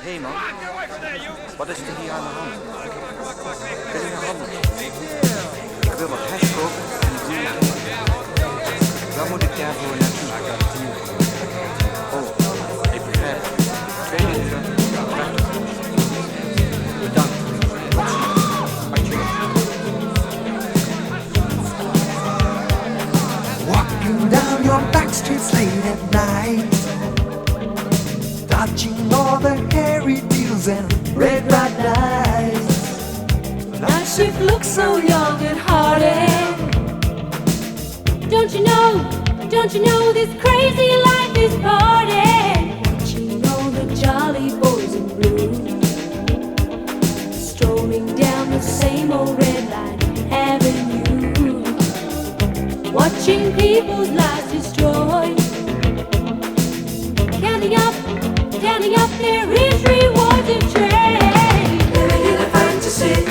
Hé man, wat is er hier aan de hand? Wil je een handel? Ik wil wat hash kopen en ik doe het. Waar moet ik daarvoor naartoe? Oh, ik begrijp het. 2 minuten. Bedankt. Walking down your back streets late at night, dodging all the hairy deals and red bright lights. Night shift looks so young and hearted. Don't you know this crazy life is party? Watching all the jolly boys in blue, strolling down the same old red light avenue, watching people's lives destroyed, counting up their rich rewards and trade. Living in a fantasy,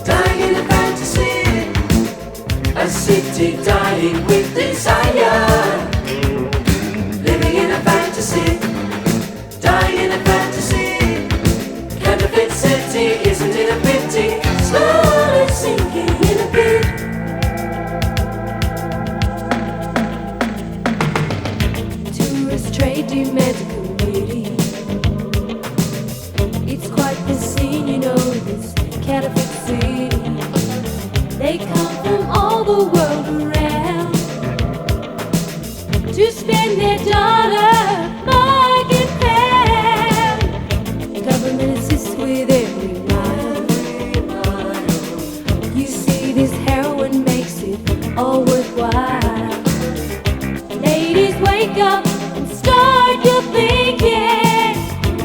dying in a fantasy, a city dying with desire. Living in a fantasy, dying in a fantasy, counterfeit city, isn't it a pity? Slowly sinking in a pit. Tourist trade demands committee. It's quite the scene, you know, this counterfeit city. They come from all the world around to spend their dollar, mark and pound. Government assists with every mile. You see, this heroin makes it all worthwhile. Ladies, wake up and start your thinking.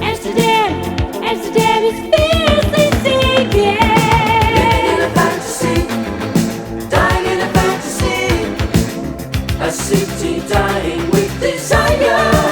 Amsterdam is fiercely sinking. Living in a fantasy, dying in a fantasy, a city dying with desire.